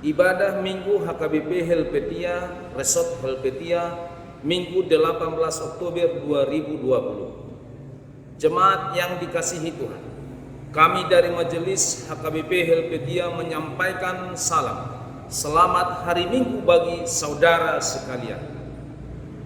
Ibadah Minggu HKBP Helvetia, Resort Helvetia, Minggu 18 Oktober 2020. Jemaat yang dikasihi Tuhan, kami dari Majelis HKBP Helvetia menyampaikan salam selamat hari Minggu bagi saudara sekalian.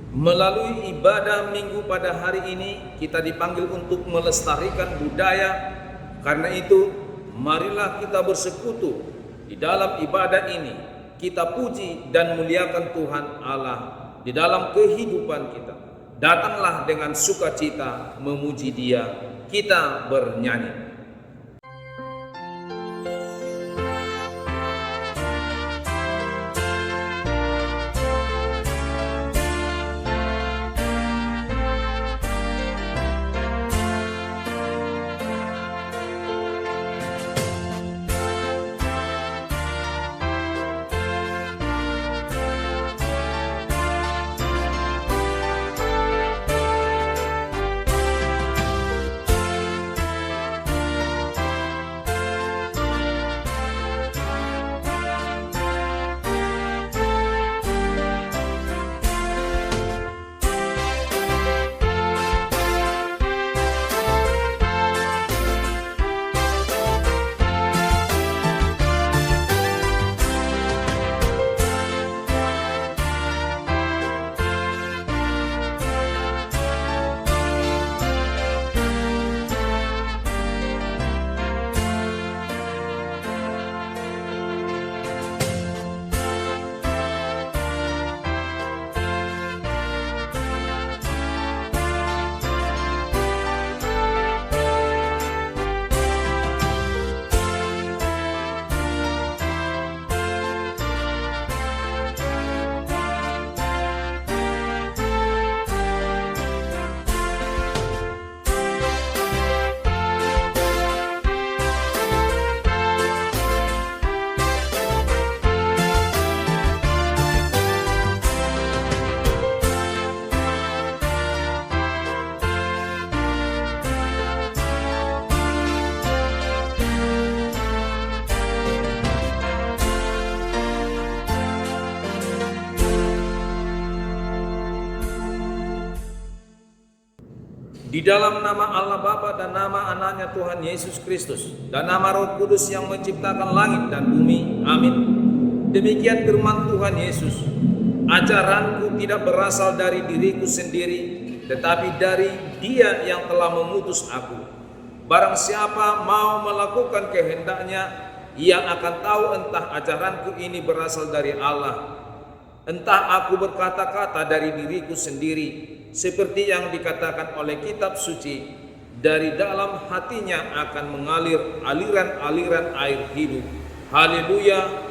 Melalui ibadah Minggu pada hari ini, kita dipanggil untuk melestarikan budaya. Karena itu, marilah kita bersekutu di dalam ibadah ini. Kita puji dan muliakan Tuhan Allah di dalam kehidupan kita. Datanglah dengan sukacita memuji Dia. Kita bernyanyi. Di dalam nama Allah Bapa dan nama anaknya Tuhan Yesus Kristus dan nama Roh Kudus yang menciptakan langit dan bumi. Amin. Demikian firman Tuhan Yesus. Ajaranku tidak berasal dari diriku sendiri, tetapi dari Dia yang telah mengutus aku. Barang siapa mau melakukan kehendaknya, ia akan tahu entah ajaranku ini berasal dari Allah, entah aku berkata-kata dari diriku sendiri. Seperti yang dikatakan oleh kitab suci, dari dalam hatinya akan mengalir aliran-aliran air hidup. Haleluya.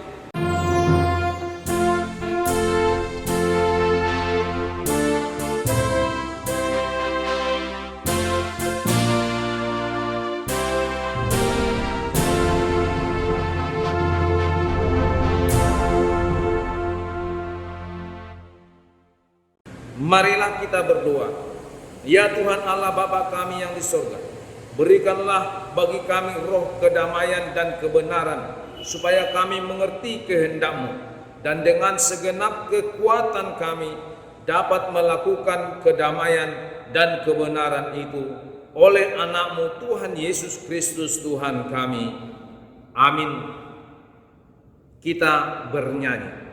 Marilah kita berdoa. Ya Tuhan Allah Bapa kami yang di surga, berikanlah bagi kami roh kedamaian dan kebenaran, supaya kami mengerti kehendak-Mu, dan dengan segenap kekuatan kami dapat melakukan kedamaian dan kebenaran itu oleh anak-Mu Tuhan Yesus Kristus Tuhan kami. Amin. Kita bernyanyi.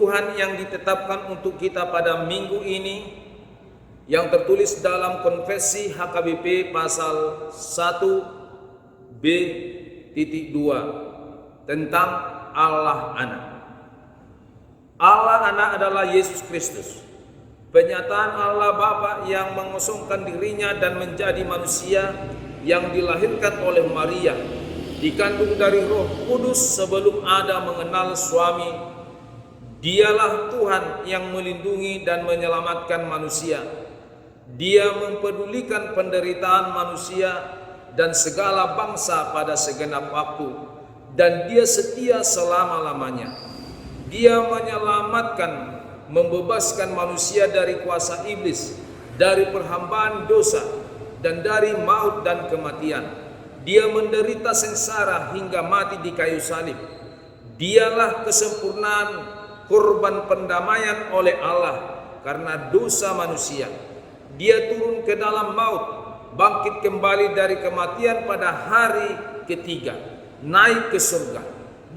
Tuhan yang ditetapkan untuk kita pada minggu ini yang tertulis dalam Konfesi HKBP pasal 1b.2 tentang Allah Anak. Allah Anak adalah Yesus Kristus, penyataan Allah Bapa yang mengosongkan dirinya dan menjadi manusia yang dilahirkan oleh Maria, dikandung dari Roh Kudus sebelum Adam mengenal suami. Dialah Tuhan yang melindungi dan menyelamatkan manusia. Dia mempedulikan penderitaan manusia dan segala bangsa pada segenap waktu, dan Dia setia selama-lamanya. Dia menyelamatkan, membebaskan manusia dari kuasa iblis, dari perhambaan dosa, dan dari maut dan kematian. Dia menderita sengsara hingga mati di kayu salib. Dialah kesempurnaan korban pendamaian oleh Allah karena dosa manusia. Dia turun ke dalam maut, bangkit kembali dari kematian pada hari ketiga, naik ke surga,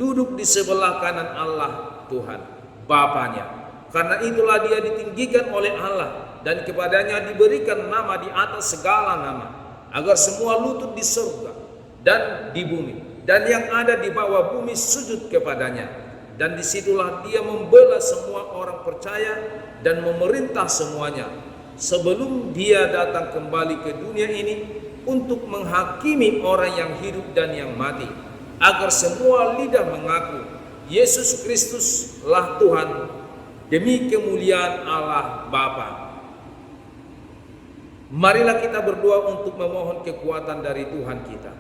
duduk di sebelah kanan Allah Tuhan Bapanya. Karena itulah Dia ditinggikan oleh Allah, dan kepadanya diberikan nama di atas segala nama, agar semua lutut di surga dan di bumi dan yang ada di bawah bumi sujud kepadanya. Dan disitulah Dia membela semua orang percaya dan memerintah semuanya, sebelum Dia datang kembali ke dunia ini untuk menghakimi orang yang hidup dan yang mati, agar semua lidah mengaku Yesus Kristuslah Tuhan, demi kemuliaan Allah Bapa. Marilah kita berdoa untuk memohon kekuatan dari Tuhan kita.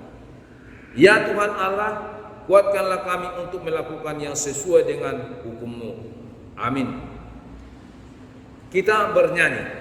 Ya Tuhan Allah, kuatkanlah kami untuk melakukan yang sesuai dengan hukum-Mu. Amin. Kita bernyanyi.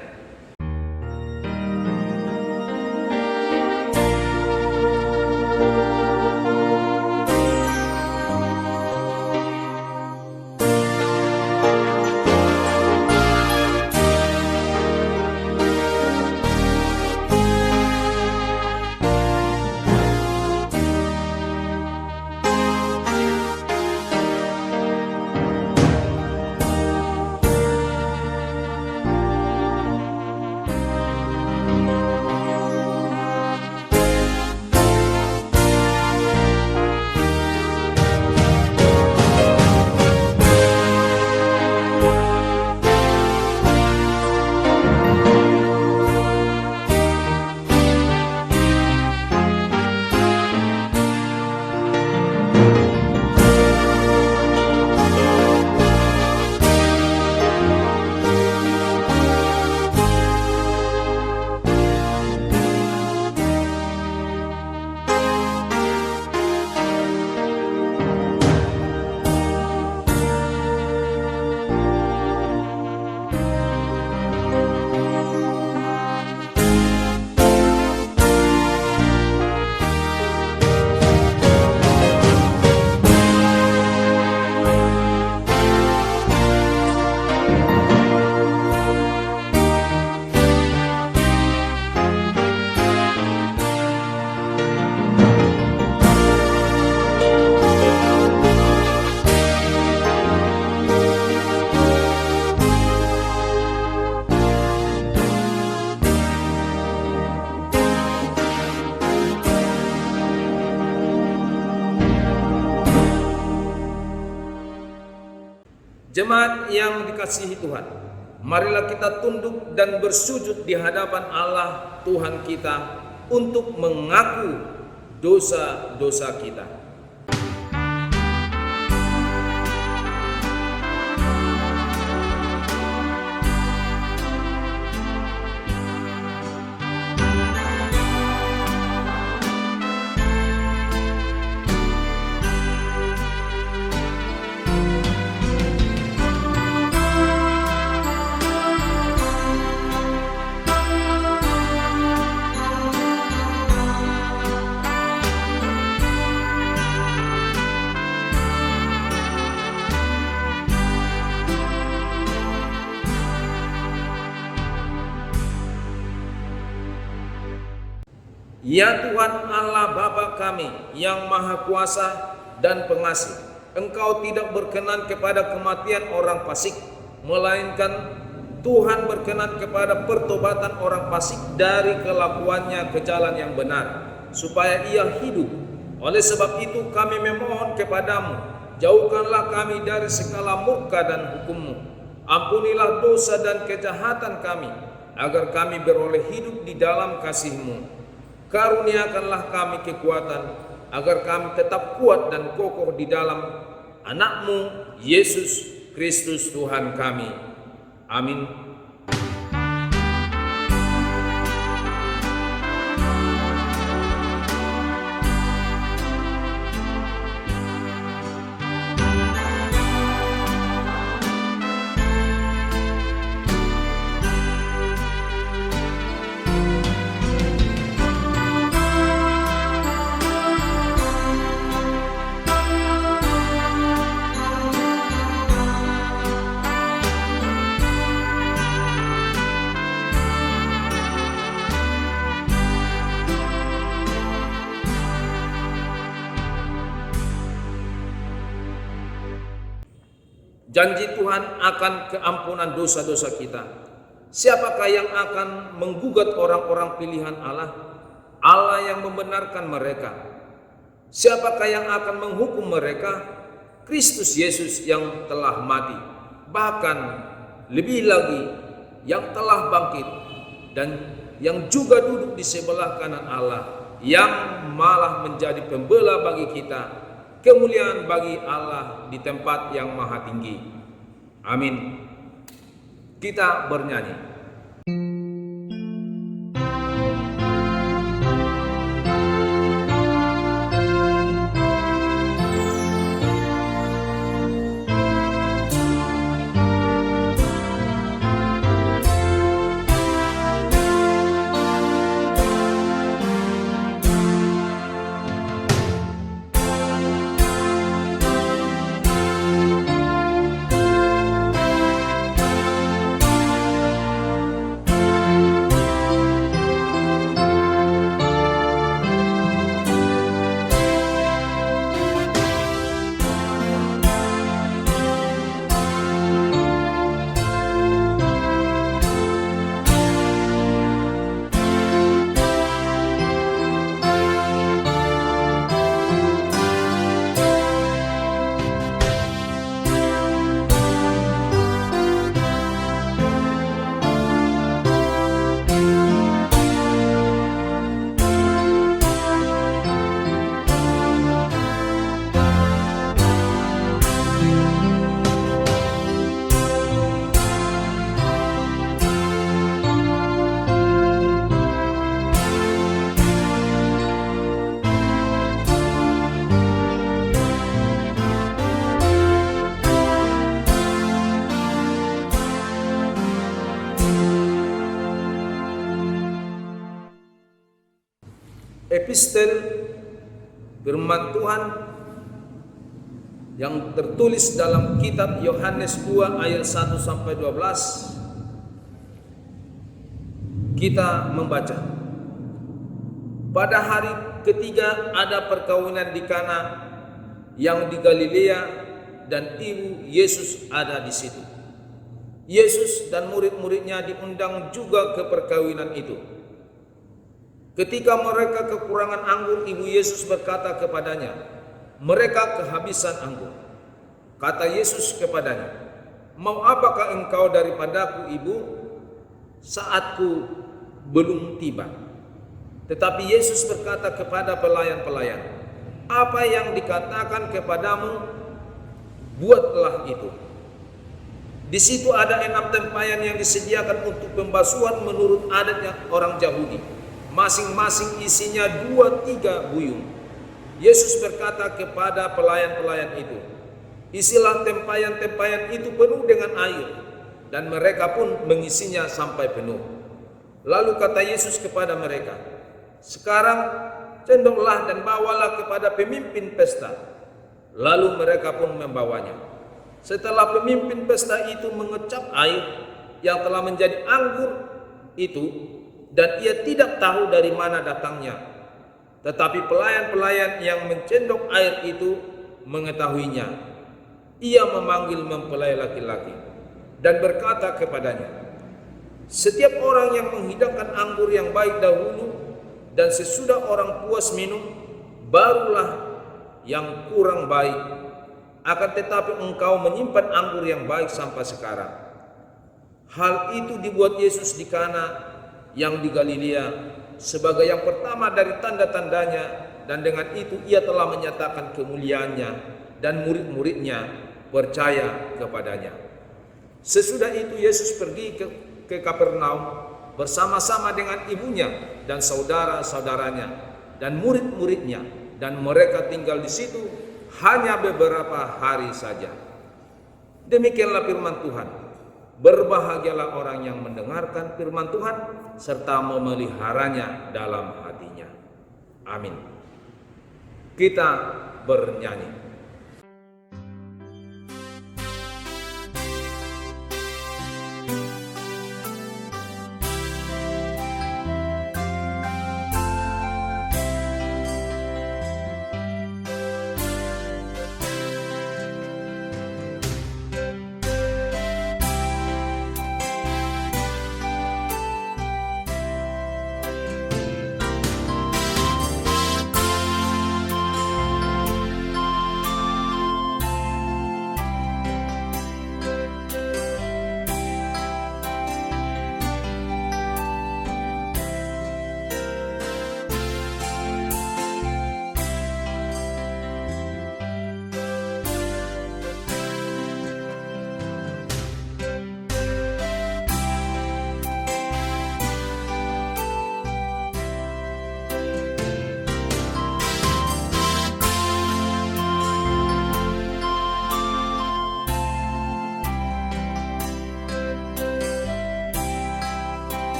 Jemaat yang dikasihi Tuhan, marilah kita tunduk dan bersujud di hadapan Allah Tuhan kita untuk mengaku dosa-dosa kita. Ya Tuhan Allah Bapa kami yang Maha Kuasa dan Pengasih, Engkau tidak berkenan kepada kematian orang fasik, melainkan Tuhan berkenan kepada pertobatan orang fasik dari kelakuannya ke jalan yang benar, supaya ia hidup. Oleh sebab itu kami memohon kepadamu, jauhkanlah kami dari segala murka dan hukum-Mu. Ampunilah dosa dan kejahatan kami, agar kami beroleh hidup di dalam kasih-Mu. Karuniakanlah kami kekuatan, agar kami tetap kuat dan kokoh di dalam Anak-Mu, Yesus Kristus Tuhan kami. Amin. Janji Tuhan akan keampunan dosa-dosa kita. Siapakah yang akan menggugat orang-orang pilihan Allah? Allah yang membenarkan mereka. Siapakah yang akan menghukum mereka? Kristus Yesus yang telah mati, bahkan lebih lagi yang telah bangkit dan yang juga duduk di sebelah kanan Allah, yang malah menjadi pembela bagi kita, kemuliaan bagi Allah di tempat yang maha tinggi. Amin. Kita bernyanyi. Epistel firman Tuhan yang tertulis dalam kitab Yohanes 2 ayat 1 sampai 12. Kita membaca. Pada hari ketiga ada perkawinan di Kana yang di Galilea, dan ibu Yesus ada di situ. Yesus dan murid-muridnya diundang juga ke perkawinan itu. Ketika mereka kekurangan anggur, ibu Yesus berkata kepadanya, "Mereka kehabisan anggur." Kata Yesus kepadanya, "Mau apakah engkau daripadaku, ibu? Saatku belum tiba." Tetapi Yesus berkata kepada pelayan-pelayan, "Apa yang dikatakan kepadamu, buatlah itu." Di situ ada 6 tempayan yang disediakan untuk pembasuhan menurut adatnya orang Yahudi. Masing-masing isinya 2-3 buyung. Yesus berkata kepada pelayan-pelayan itu, "Isilah tempayan-tempayan itu penuh dengan air." Dan mereka pun mengisinya sampai penuh. Lalu kata Yesus kepada mereka, "Sekarang cendoklah dan bawalah kepada pemimpin pesta." Lalu mereka pun membawanya. Setelah pemimpin pesta itu mengecap air yang telah menjadi anggur itu, dan ia tidak tahu dari mana datangnya. Tetapi pelayan-pelayan yang mencendok air itu mengetahuinya, ia memanggil mempelai laki-laki dan berkata kepadanya, "Setiap orang yang menghidangkan anggur yang baik dahulu, dan sesudah orang puas minum, barulah yang kurang baik. Akan tetapi engkau menyimpan anggur yang baik sampai sekarang." Hal itu dibuat Yesus di Kana yang di Galilea sebagai yang pertama dari tanda-tandanya, dan dengan itu ia telah menyatakan kemuliaannya, dan murid-muridnya percaya kepadanya. Sesudah itu Yesus pergi ke Kapernaum bersama-sama dengan ibunya dan saudara-saudaranya dan murid-muridnya, dan mereka tinggal di situ hanya beberapa hari saja. Demikianlah firman Tuhan. Berbahagialah orang yang mendengarkan firman Tuhan serta memeliharanya dalam hatinya. Amin. Kita bernyanyi.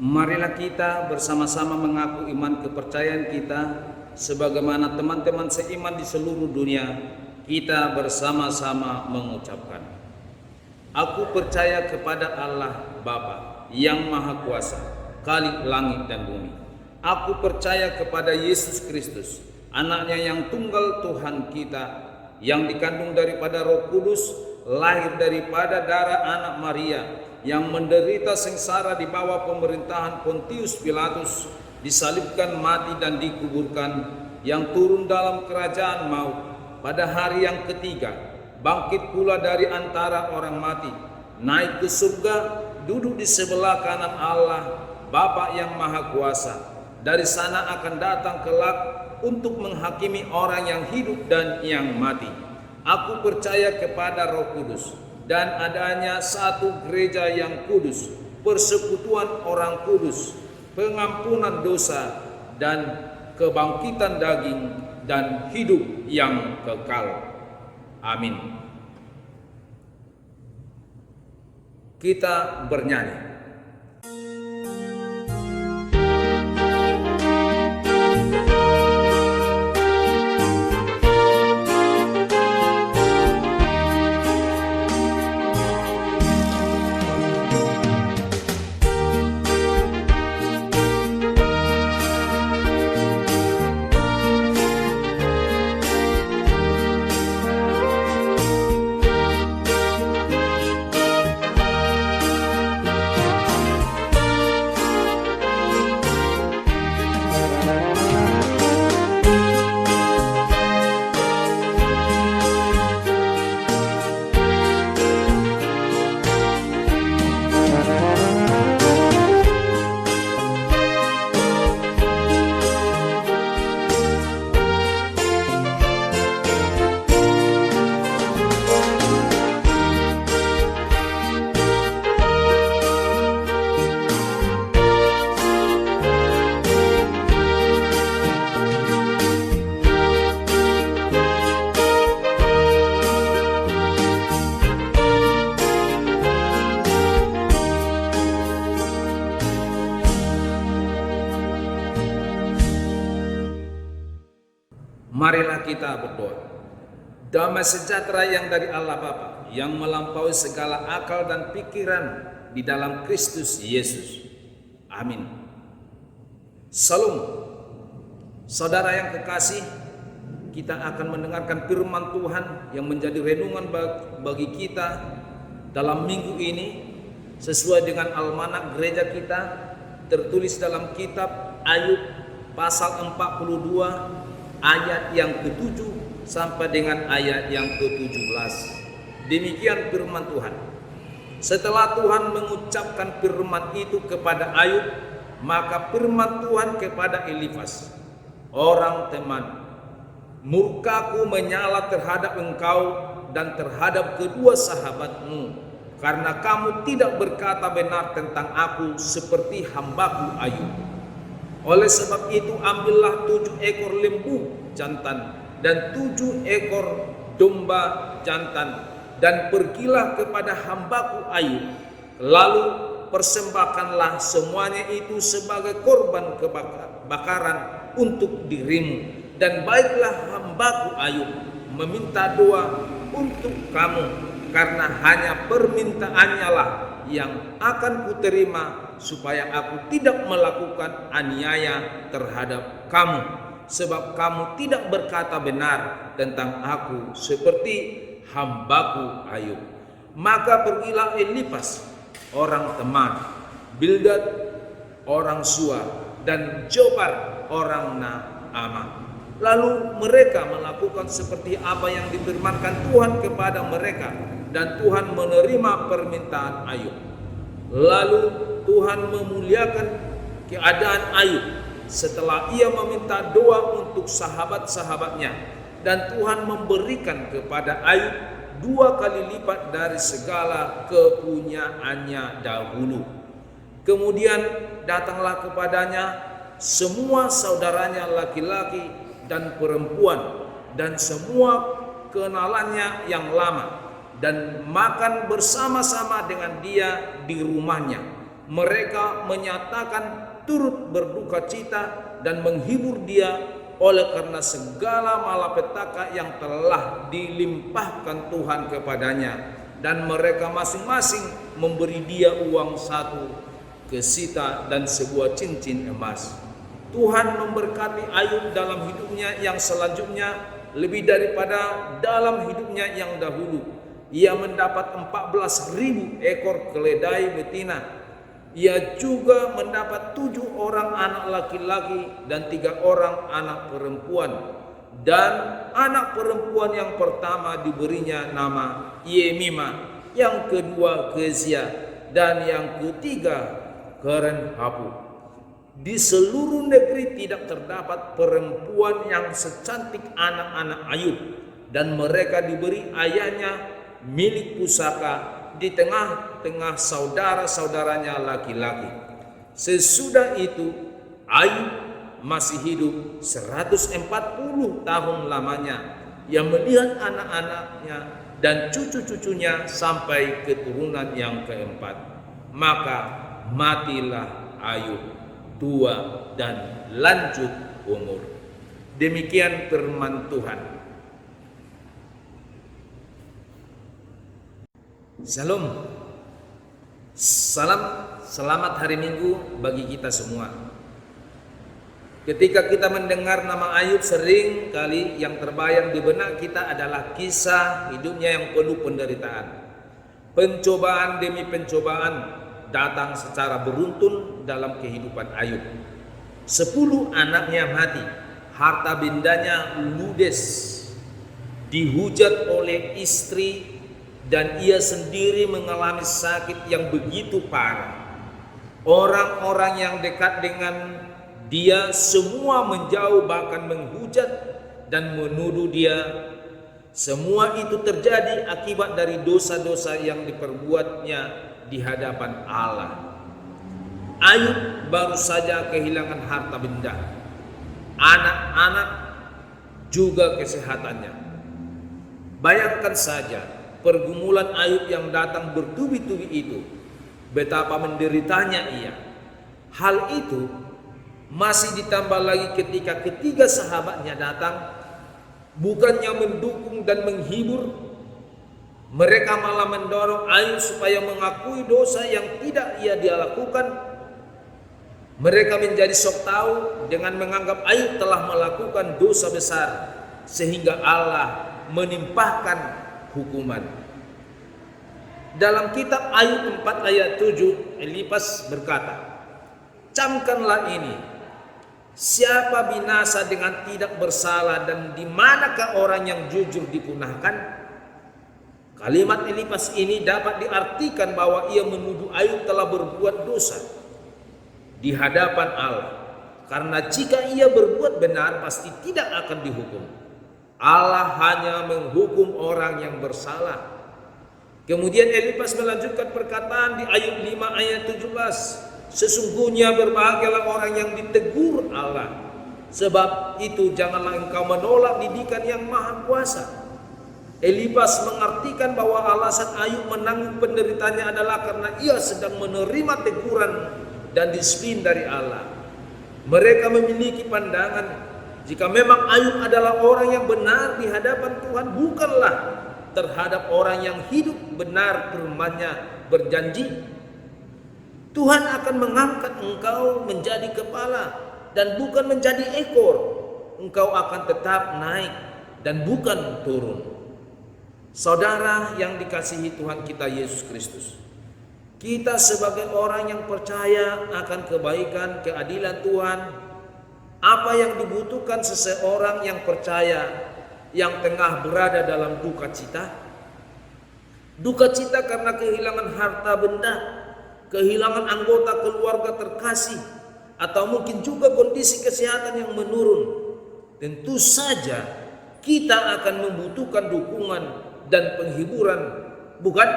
Marilah kita bersama-sama mengaku iman kepercayaan kita sebagaimana teman-teman seiman di seluruh dunia. Kita bersama-sama mengucapkan, "Aku percaya kepada Allah Bapa yang Maha Kuasa, Khalik langit dan bumi. Aku percaya kepada Yesus Kristus, anaknya yang tunggal Tuhan kita, yang dikandung daripada Roh Kudus, lahir daripada darah anak Maria, yang menderita sengsara di bawah pemerintahan Pontius Pilatus, disalibkan, mati dan dikuburkan, yang turun dalam kerajaan maut, pada hari yang ketiga bangkit pula dari antara orang mati, naik ke surga, duduk di sebelah kanan Allah Bapa yang Maha Kuasa. Dari sana akan datang kelak untuk menghakimi orang yang hidup dan yang mati. Aku percaya kepada Roh Kudus, dan adanya satu gereja yang kudus, persekutuan orang kudus, pengampunan dosa, dan kebangkitan daging, dan hidup yang kekal. Amin. Kita bernyanyi. Marilah kita berdoa. Damai sejahtera yang dari Allah Bapa, yang melampaui segala akal dan pikiran di dalam Kristus Yesus. Amin. Salam. Saudara yang kekasih, kita akan mendengarkan firman Tuhan yang menjadi renungan bagi kita dalam minggu ini sesuai dengan almanak gereja kita, tertulis dalam kitab Ayub pasal 42 ayat yang ke-7 sampai dengan ayat yang ke-17. Demikian firman Tuhan. Setelah Tuhan mengucapkan firman itu kepada Ayub, maka firman Tuhan kepada Elifas, orang teman, murkaku menyala terhadap engkau dan terhadap kedua sahabatmu, karena kamu tidak berkata benar tentang aku seperti hambaku Ayub. Oleh sebab itu ambillah 7 ekor lembu jantan dan 7 ekor domba jantan, dan pergilah kepada hambaku Ayub, lalu persembahkanlah semuanya itu sebagai korban kebakaran untuk dirimu. Dan baiklah hambaku Ayub meminta doa untuk kamu, karena hanya permintaannya lah yang akan kuterima, supaya aku tidak melakukan aniaya terhadap kamu, sebab kamu tidak berkata benar tentang aku seperti hambaku Ayub. Maka pergilah Elifas orang teman, Bildad orang Sua, dan Jobar orang Naamah. Lalu mereka melakukan seperti apa yang difirmankan Tuhan kepada mereka, dan Tuhan menerima permintaan Ayub. Lalu Tuhan memuliakan keadaan Ayub setelah ia meminta doa untuk sahabat-sahabatnya, dan Tuhan memberikan kepada Ayub 2 kali lipat dari segala kepunyaannya dahulu. Kemudian datanglah kepadanya semua saudaranya laki-laki dan perempuan dan semua kenalannya yang lama, dan makan bersama-sama dengan dia di rumahnya. Mereka menyatakan turut berduka cita dan menghibur dia oleh karena segala malapetaka yang telah dilimpahkan Tuhan kepadanya, dan mereka masing-masing memberi dia uang 1 kesita dan sebuah cincin emas. Tuhan memberkati Ayub dalam hidupnya yang selanjutnya lebih daripada dalam hidupnya yang dahulu. Ia mendapat 14.000 ekor keledai betina. Ia juga mendapat 7 orang anak laki-laki dan 3 orang anak perempuan. Dan anak perempuan yang pertama diberinya nama Yemima, yang kedua Kezia, dan yang ketiga Keren-Hapu. Di seluruh negeri tidak terdapat perempuan yang secantik anak-anak Ayub, dan mereka diberi ayahnya milik pusaka di tengah-tengah saudara-saudaranya laki-laki. Sesudah itu Ayub masih hidup 140 tahun lamanya. Ia melihat anak-anaknya dan cucu-cucunya sampai keturunan yang keempat. Maka matilah Ayub tua dan lanjut umur. Demikian firman Tuhan. Shalom. Salam selamat hari Minggu bagi kita semua. Ketika kita mendengar nama Ayub, sering kali yang terbayang di benak kita adalah kisah hidupnya yang penuh penderitaan. Pencobaan demi pencobaan datang secara beruntun dalam kehidupan Ayub. 10 anaknya mati, harta bendanya ludes, dihujat oleh istri, dan ia sendiri mengalami sakit yang begitu parah. Orang-orang yang dekat dengan dia semua menjauh, bahkan menghujat dan menuduh dia. Semua itu terjadi akibat dari dosa-dosa yang diperbuatnya di hadapan Allah. Ayub baru saja kehilangan harta benda, anak-anak juga kesehatannya. Bayangkan saja pergumulan Ayub yang datang bertubi-tubi itu, betapa menderitanya ia. Hal itu masih ditambah lagi ketika ketiga sahabatnya datang bukannya mendukung dan menghibur, mereka malah mendorong Ayub supaya mengakui dosa yang tidak dia lakukan. Mereka menjadi sok tahu dengan menganggap Ayub telah melakukan dosa besar sehingga Allah menimpahkan hukuman. Dalam kitab Ayub 4 ayat 7, Elifas berkata, "Camkanlah ini, siapa binasa dengan tidak bersalah dan di manakah orang yang jujur dipunahkan?" Kalimat Elifas ini dapat diartikan bahwa ia menuduh Ayub telah berbuat dosa di hadapan Allah, karena jika ia berbuat benar pasti tidak akan dihukum. Allah hanya menghukum orang yang bersalah. Kemudian Elifas melanjutkan perkataan di Ayub 5 ayat 17, "Sesungguhnya berbahagialah orang yang ditegur Allah, sebab itu janganlah engkau menolak didikan yang maha kuasa." Elifas mengartikan bahwa alasan Ayub menanggung penderitaannya adalah karena ia sedang menerima teguran dan disiplin dari Allah. Mereka memiliki pandangan jika memang Ayub adalah orang yang benar di hadapan Tuhan, bukanlah terhadap orang yang hidup benar firman-Nya berjanji, Tuhan akan mengangkat engkau menjadi kepala dan bukan menjadi ekor. Engkau akan tetap naik dan bukan turun. Saudara yang dikasihi Tuhan kita Yesus Kristus, kita sebagai orang yang percaya akan kebaikan, keadilan Tuhan, apa yang dibutuhkan seseorang yang percaya yang tengah berada dalam duka cita? Duka cita karena kehilangan harta benda, kehilangan anggota keluarga terkasih, atau mungkin juga kondisi kesehatan yang menurun. Tentu saja kita akan membutuhkan dukungan dan penghiburan, bukan?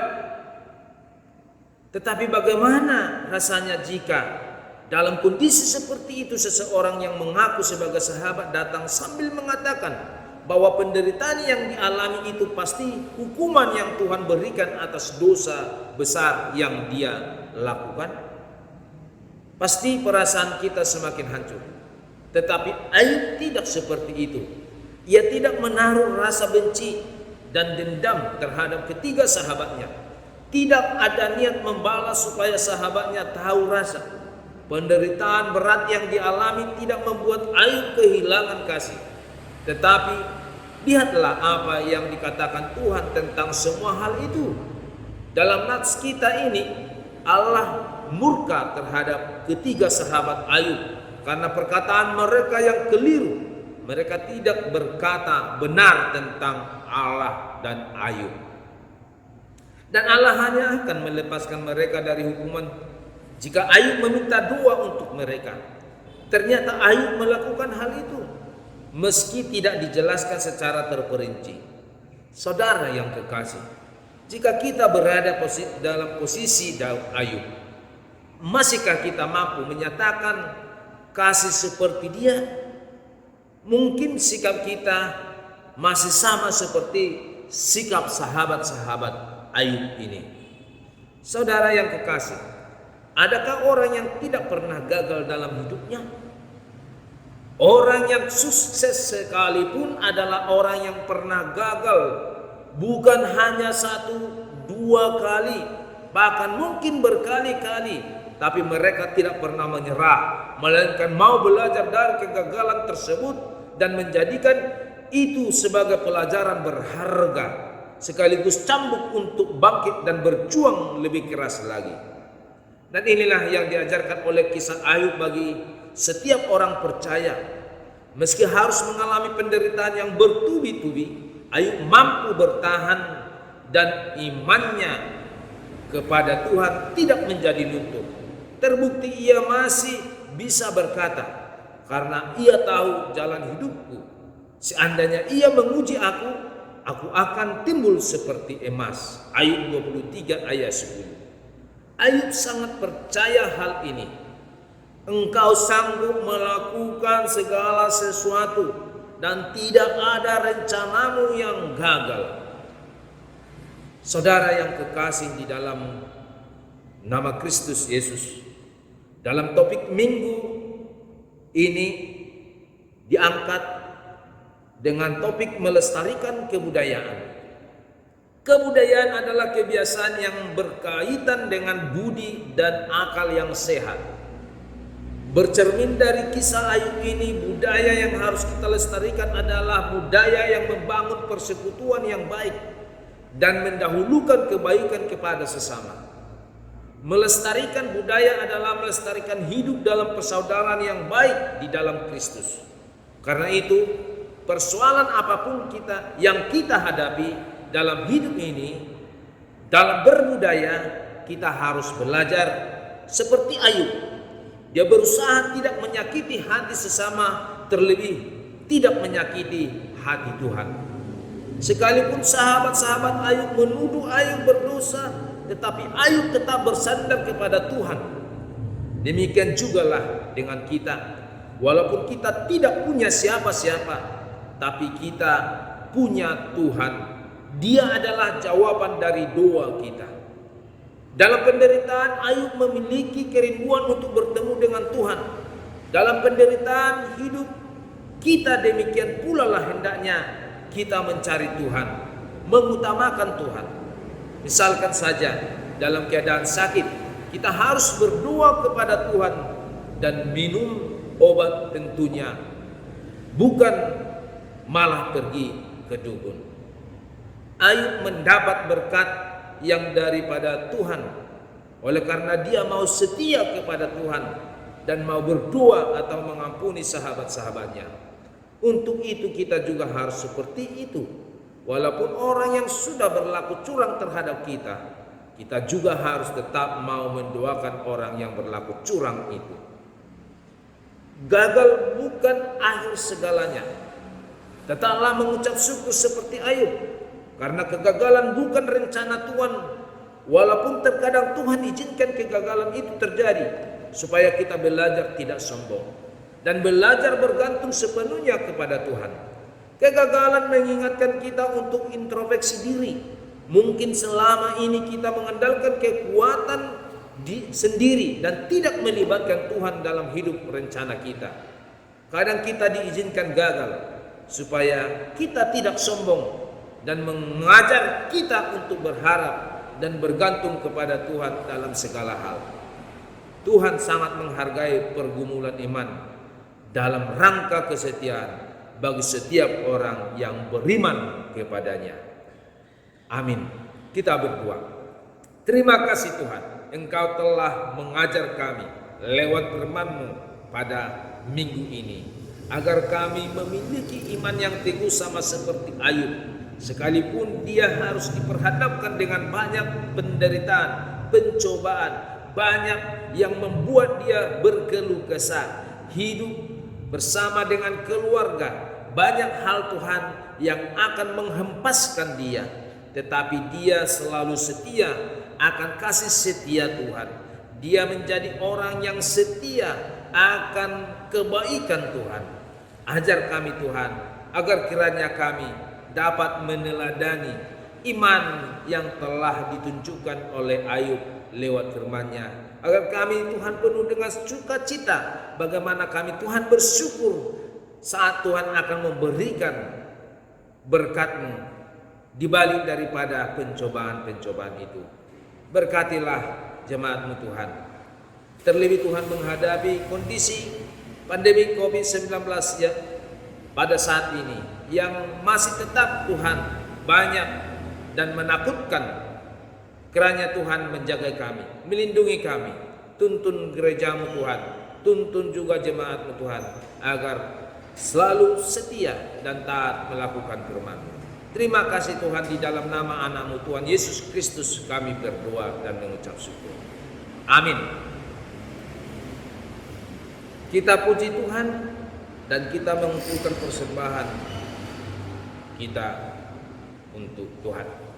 Tetapi bagaimana rasanya jika dalam kondisi seperti itu seseorang yang mengaku sebagai sahabat datang sambil mengatakan bahwa penderitaan yang dialami itu pasti hukuman yang Tuhan berikan atas dosa besar yang dia lakukan? Pasti perasaan kita semakin hancur. Tetapi Ayub tidak seperti itu. Ia tidak menaruh rasa benci dan dendam terhadap ketiga sahabatnya. Tidak ada niat membalas supaya sahabatnya tahu rasa. Penderitaan berat yang dialami tidak membuat Ayub kehilangan kasih. Tetapi lihatlah apa yang dikatakan Tuhan tentang semua hal itu. Dalam nats kita ini, Allah murka terhadap ketiga sahabat Ayub karena perkataan mereka yang keliru. Mereka tidak berkata benar tentang Allah dan Ayub. Dan Allah hanya akan melepaskan mereka dari hukuman jika Ayub meminta doa untuk mereka. Ternyata Ayub melakukan hal itu meski tidak dijelaskan secara terperinci. Saudara yang kekasih, jika kita berada dalam posisi Ayub, masihkah kita mampu menyatakan kasih seperti dia? Mungkin sikap kita masih sama seperti sikap sahabat-sahabat Ayub ini. Saudara yang kekasih, adakah orang yang tidak pernah gagal dalam hidupnya? Orang yang sukses sekalipun adalah orang yang pernah gagal, bukan hanya 1-2 kali, bahkan mungkin berkali-kali, tapi mereka tidak pernah menyerah, melainkan mau belajar dari kegagalan tersebut dan menjadikan itu sebagai pelajaran berharga, sekaligus cambuk untuk bangkit dan berjuang lebih keras lagi. Dan inilah yang diajarkan oleh kisah Ayub bagi setiap orang percaya. Meski harus mengalami penderitaan yang bertubi-tubi, Ayub mampu bertahan dan imannya kepada Tuhan tidak menjadi luntur. Terbukti ia masih bisa berkata, "Karena ia tahu jalan hidupku. Seandainya ia menguji aku akan timbul seperti emas." Ayub 23 ayat 10. Ayub sangat percaya hal ini. Engkau sanggup melakukan segala sesuatu dan tidak ada rencanamu yang gagal. Saudara yang kekasih di dalam nama Kristus Yesus, dalam topik minggu ini diangkat dengan topik melestarikan kebudayaan. Kebudayaan adalah kebiasaan yang berkaitan dengan budi dan akal yang sehat. Bercermin dari kisah Ayub ini, budaya yang harus kita lestarikan adalah budaya yang membangun persekutuan yang baik dan mendahulukan kebaikan kepada sesama. Melestarikan budaya adalah melestarikan hidup dalam persaudaraan yang baik di dalam Kristus. Karena itu, persoalan apapun yang kita hadapi dalam hidup ini, dalam berbudaya, kita harus belajar seperti Ayub. Dia berusaha tidak menyakiti hati sesama, terlebih tidak menyakiti hati Tuhan. Sekalipun sahabat-sahabat Ayub menuduh Ayub berdosa, tetapi Ayub tetap bersandar kepada Tuhan. Demikian jugalah dengan kita. Walaupun kita tidak punya siapa-siapa, tapi kita punya Tuhan. Dia adalah jawaban dari doa kita. Dalam penderitaan, Ayub memiliki kerinduan untuk bertemu dengan Tuhan. Dalam penderitaan hidup kita, demikian pula lah hendaknya kita mencari Tuhan, mengutamakan Tuhan. Misalkan saja dalam keadaan sakit, kita harus berdoa kepada Tuhan dan minum obat tentunya, bukan malah pergi ke dukun. Ayub mendapat berkat yang daripada Tuhan oleh karena dia mau setia kepada Tuhan dan mau berdoa atau mengampuni sahabat-sahabatnya. Untuk itu kita juga harus seperti itu. Walaupun orang yang sudah berlaku curang terhadap kita, kita juga harus tetap mau mendoakan orang yang berlaku curang itu. Gagal bukan akhir segalanya. Tetaplah mengucap syukur seperti Ayub. Karena kegagalan bukan rencana Tuhan. Walaupun terkadang Tuhan izinkan kegagalan itu terjadi, supaya kita belajar tidak sombong dan belajar bergantung sepenuhnya kepada Tuhan. Kegagalan mengingatkan kita untuk introspeksi diri. Mungkin selama ini kita mengandalkan kekuatan sendiri dan tidak melibatkan Tuhan dalam hidup rencana kita. Kadang kita diizinkan gagal supaya kita tidak sombong dan mengajar kita untuk berharap dan bergantung kepada Tuhan dalam segala hal. Tuhan sangat menghargai pergumulan iman dalam rangka kesetiaan bagi setiap orang yang beriman kepadanya. Amin. Kita berdoa. Terima kasih Tuhan, Engkau telah mengajar kami lewat firman-Mu pada minggu ini, agar kami memiliki iman yang teguh sama seperti Ayub. Sekalipun dia harus diperhadapkan dengan banyak penderitaan, pencobaan, banyak yang membuat dia berkeluh kesah, hidup bersama dengan keluarga, banyak hal Tuhan yang akan menghempaskan dia, tetapi dia selalu setia akan kasih setia Tuhan. Dia menjadi orang yang setia akan kebaikan Tuhan. Ajar kami Tuhan, agar kiranya kami dapat meneladani iman yang telah ditunjukkan oleh Ayub lewat firman-Nya. Agar kami Tuhan penuh dengan sukacita, bagaimana kami Tuhan bersyukur saat Tuhan akan memberikan berkat-Mu di balik daripada pencobaan-pencobaan itu. Berkatilah jemaat-Mu Tuhan. Terlebih Tuhan menghadapi kondisi pandemi COVID-19 ya pada saat ini, yang masih tetap Tuhan banyak dan menakutkan. Kiranya Tuhan menjaga kami, melindungi kami, tuntun gereja-Mu Tuhan, tuntun juga jemaat-Mu Tuhan, agar selalu setia dan taat melakukan firman-Mu. Terima kasih Tuhan, di dalam nama anak-Mu Tuhan Yesus Kristus kami berdoa dan mengucap syukur. Amin. Kita puji Tuhan dan kita mengumpulkan persembahan kita untuk Tuhan.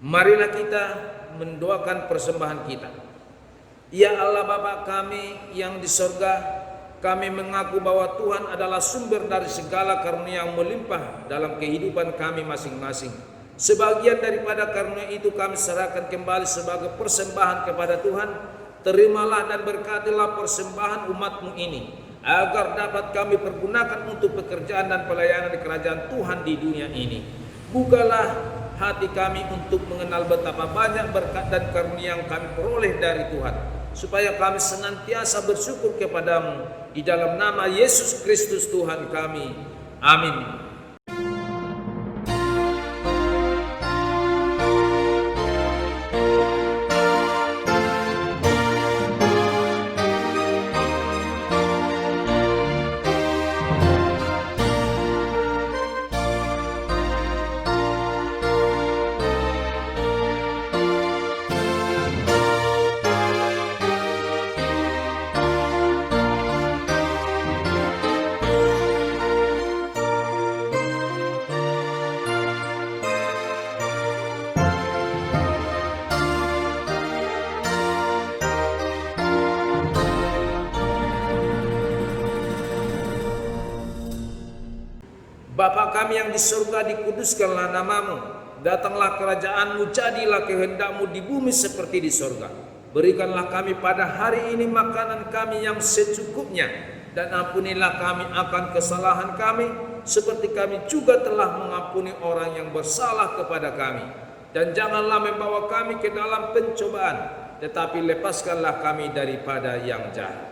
Marilah kita mendoakan persembahan kita. Ya Allah Bapa kami yang di sorga, kami mengaku bahwa Tuhan adalah sumber dari segala karunia yang melimpah dalam kehidupan kami masing-masing. Sebagian daripada karunia itu kami serahkan kembali sebagai persembahan kepada Tuhan. Terimalah dan berkatilah persembahan umat-Mu ini, agar dapat kami pergunakan untuk pekerjaan dan pelayanan di kerajaan Tuhan di dunia ini. Bukalah hati kami untuk mengenal betapa banyak berkat dan karunia yang kami peroleh dari Tuhan, supaya kami senantiasa bersyukur kepadamu di dalam nama Yesus Kristus Tuhan kami. Amin. Bapa kami yang di surga, dikuduskanlah namamu. Datanglah kerajaan-Mu, jadilah kehendak-Mu di bumi seperti di surga. Berikanlah kami pada hari ini makanan kami yang secukupnya, dan ampunilah kami akan kesalahan kami, seperti kami juga telah mengampuni orang yang bersalah kepada kami. Dan janganlah membawa kami ke dalam pencobaan, tetapi lepaskanlah kami daripada yang jahat.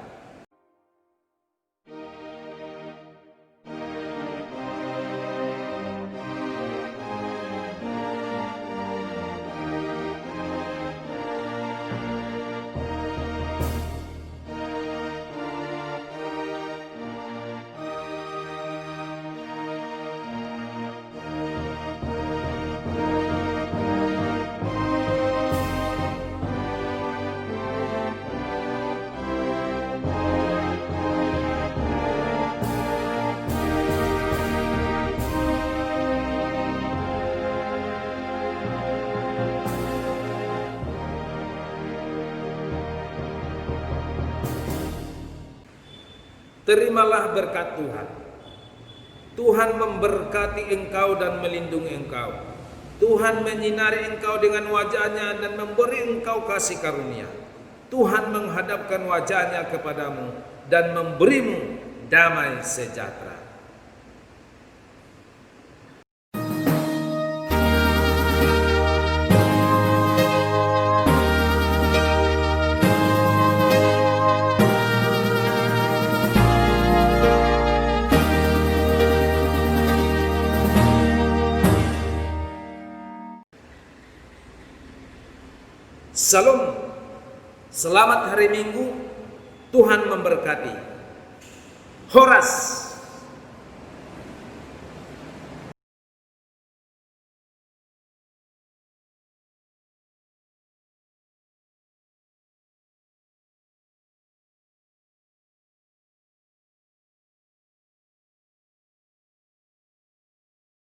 Terimalah berkat Tuhan. Tuhan memberkati engkau dan melindungi engkau. Tuhan menyinari engkau dengan wajah-Nya dan memberi engkau kasih karunia. Tuhan menghadapkan wajah-Nya kepadamu dan memberimu damai sejahtera. Salam, selamat hari Minggu, Tuhan memberkati. Horas.